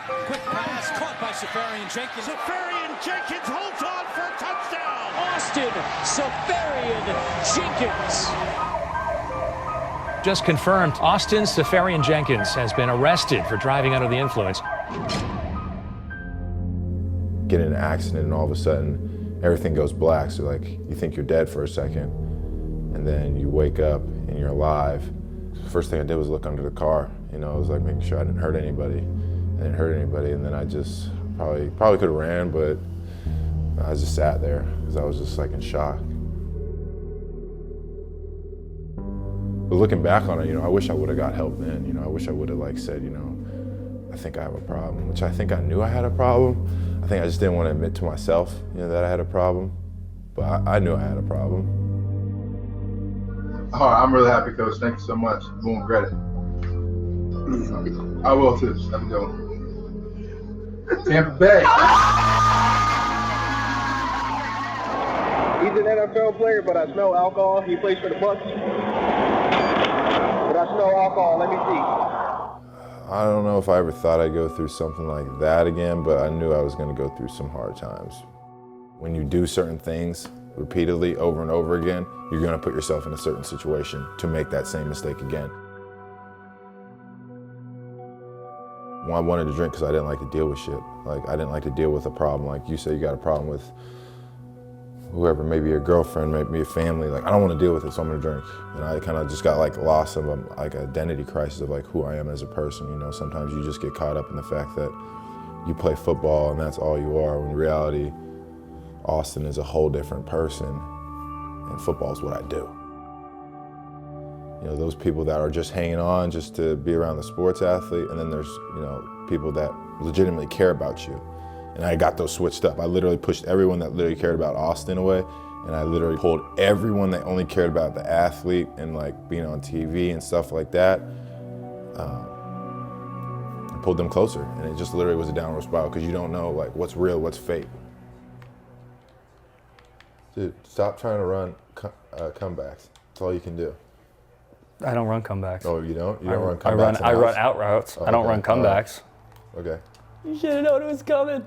Quick pass caught by Seferian-Jenkins. Seferian-Jenkins holds on for a touchdown. Austin Seferian-Jenkins. Just confirmed, Austin Seferian-Jenkins has been arrested for driving under the influence. Get in an accident and all of a sudden everything goes black. So like you think you're dead for a second and then you wake up and you're alive. The first thing I did was look under the car. You know, I was like making sure I didn't hurt anybody. I didn't hurt anybody, and then I just probably could have ran, but I just sat there because I was just like in shock. But looking back on it, you know, I wish I would have got help then. You know, I wish I would have like said, you know, I think I have a problem, which I think I knew I had a problem. I think I just didn't want to admit to myself, you know, that I had a problem. But I knew I had a problem. Oh, I'm really happy, Coach. Thank you so much. You won't regret it. I will too. Have a good one. Tampa Bay. He's an NFL player, but I smell alcohol. He plays for the Bucs. But I smell alcohol. Let me see. I don't know if I ever thought I'd go through something like that again, but I knew I was going to go through some hard times. When you do certain things repeatedly over and over again, you're going to put yourself in a certain situation to make that same mistake again. Well, I wanted to drink because I didn't like to deal with shit. Like, I didn't like to deal with a problem. Like you say, you got a problem with whoever, maybe your girlfriend, maybe your family. Like, I don't want to deal with it, so I'm gonna drink. And I kind of just got like lost in like identity crisis of like who I am as a person. You know, sometimes you just get caught up in the fact that you play football and that's all you are. When in reality, Austin is a whole different person, and football is what I do. You know, those people that are just hanging on just to be around the sports athlete, and then there's, you know, people that legitimately care about you. And I got those switched up. I literally pushed everyone that literally cared about Austin away, and I literally pulled everyone that only cared about the athlete and like being on TV and stuff like that. I pulled them closer, and it just literally was a downward spiral because you don't know like what's real, what's fake. Dude, stop trying to run comebacks. That's all you can do. I don't run comebacks. Oh, you don't? You don't run comebacks? I run out routes. I don't run comebacks. Okay. You should have known it was coming.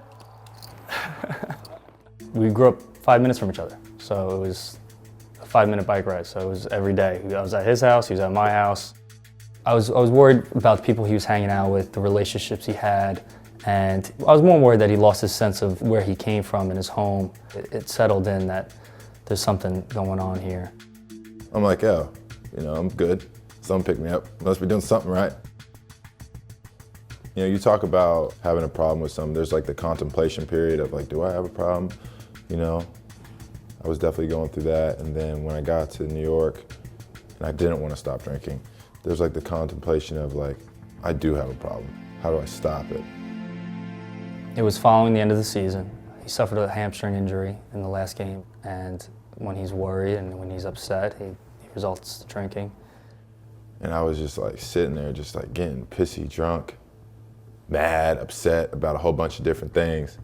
We grew up 5 minutes from each other, so it was a 5-minute bike ride. So it was every day. I was at his house, he was at my house. I was worried about the people he was hanging out with, the relationships he had, and I was more worried that he lost his sense of where he came from in his home. It settled in that there's something going on here. I'm like, yo, you know, I'm good. Someone picked me up. Must be doing something right. You know, you talk about having a problem with something. There's like the contemplation period of like, do I have a problem? You know, I was definitely going through that. And then when I got to New York and I didn't want to stop drinking, there's like the contemplation of like, I do have a problem. How do I stop it? It was following the end of the season. He suffered a hamstring injury in the last game. And when he's worried and when he's upset, he results to drinking. And I was just like sitting there, just like getting pissy drunk, mad, upset about a whole bunch of different things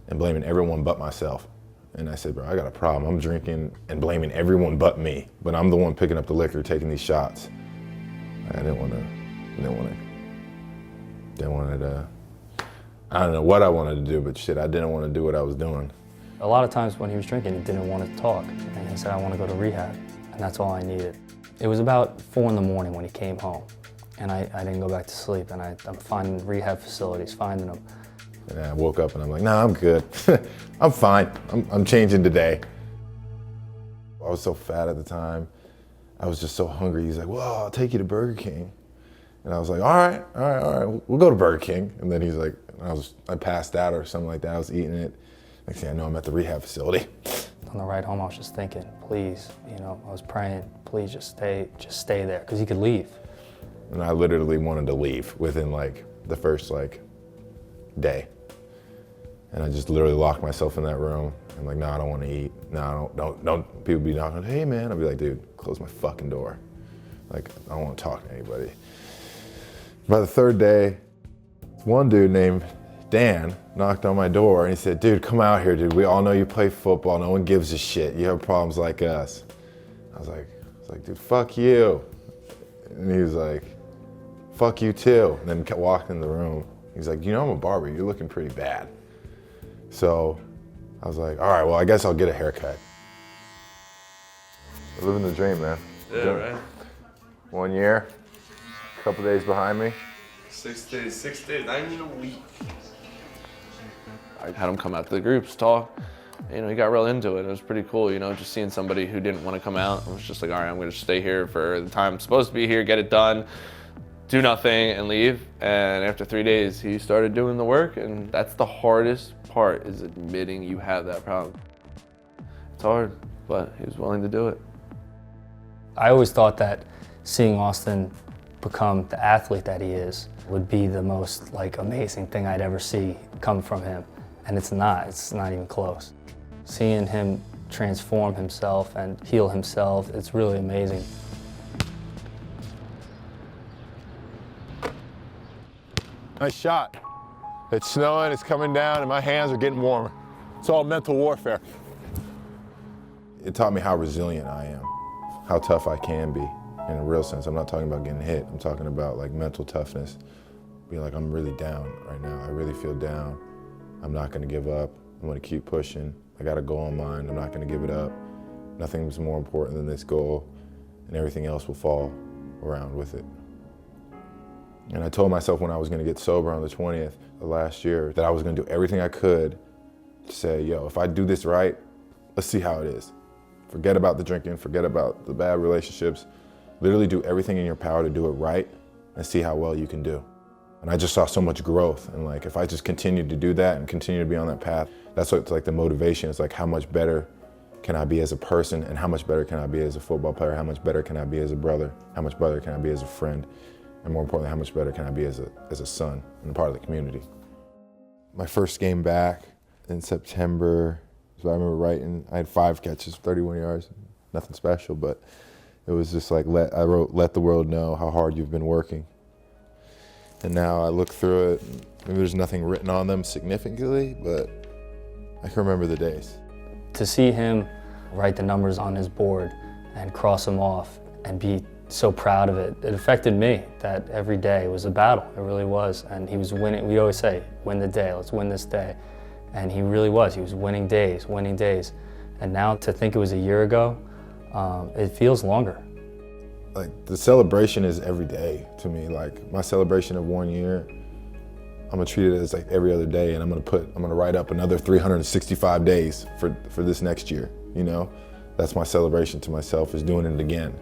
and blaming everyone but myself. And I said, bro, I got a problem. I'm drinking and blaming everyone but me, but I'm the one picking up the liquor, taking these shots. I didn't want to, I don't know what I wanted to do, but shit, I didn't want to do what I was doing. A lot of times when he was drinking, he didn't want to talk. And he said, I want to go to rehab. And that's all I needed. It was about 4 in the morning when he came home. And I didn't go back to sleep. And I'm finding rehab facilities, finding them. And I woke up and I'm like, nah, I'm good. I'm fine. I'm changing today. I was so fat at the time. I was just so hungry. He's like, well, I'll take you to Burger King. And I was like, all right, we'll go to Burger King. And then he's like, I passed out or something like that. I was eating it. Next thing I know, I'm at the rehab facility. On the ride home, I was just thinking, please, you know, I was praying, please just stay there, because he could leave. And I literally wanted to leave within like the first like day. And I just literally locked myself in that room. I'm like, no, I don't want to eat. No, don't. People be knocking, hey man. I'll be like, dude, close my fucking door. Like, I don't want to talk to anybody. By the third day, one dude named Dan knocked on my door and he said, dude, come out here, dude. We all know you play football. No one gives a shit. You have problems like us. I was like, dude, fuck you. And he was like, fuck you too. And then walked in the room. He's like, you know, I'm a barber, you're looking pretty bad. So I was like, all right, well, I guess I'll get a haircut. Living the dream, man. Yeah, right? 1 year, a couple days behind me. 6 days, not even a week. I had him come out to the groups, talk. You know, he got real into it. It was pretty cool, you know, just seeing somebody who didn't want to come out. I was just like, all right, I'm gonna stay here for the time I'm supposed to be here, get it done, do nothing, and leave. And after 3 days, he started doing the work, and that's the hardest part, is admitting you have that problem. It's hard, but he was willing to do it. I always thought that seeing Austin become the athlete that he is would be the most amazing thing I'd ever see come from him. And it's not even close. Seeing him transform himself and heal himself, it's really amazing. Nice shot. It's snowing, it's coming down, and my hands are getting warmer. It's all mental warfare. It taught me how resilient I am, how tough I can be in a real sense. I'm not talking about getting hit. I'm talking about mental toughness. Being like, I'm really down right now. I really feel down. I'm not gonna give up. I'm gonna keep pushing. I got a goal in mind. I'm not gonna give it up. Nothing's more important than this goal, and everything else will fall around with it. And I told myself when I was gonna get sober on the 20th of last year that I was gonna do everything I could to say, yo, if I do this right, let's see how it is. Forget about the drinking, forget about the bad relationships. Literally do everything in your power to do it right and see how well you can do. And I just saw so much growth, and if I just continued to do that and continue to be on that path, that's what's the motivation. It's how much better can I be as a person, and how much better can I be as a football player, how much better can I be as a brother, how much better can I be as a friend, and more importantly, how much better can I be as a son and a part of the community. My first game back in September, so I remember writing, I had 5 catches, 31 yards, nothing special, but it was just I wrote, let the world know how hard you've been working. And now I look through it, maybe there's nothing written on them significantly, but I can remember the days. To see him write the numbers on his board and cross them off and be so proud of it, it affected me. That every day was a battle, it really was. And he was winning, we always say, win the day, let's win this day. And he really was, he was winning days, winning days. And now to think it was a year ago, it feels longer. The celebration is every day to me. My celebration of 1 year, I'm gonna treat it as every other day, and I'm gonna write up another 365 days for this next year, you know? That's my celebration to myself, is doing it again.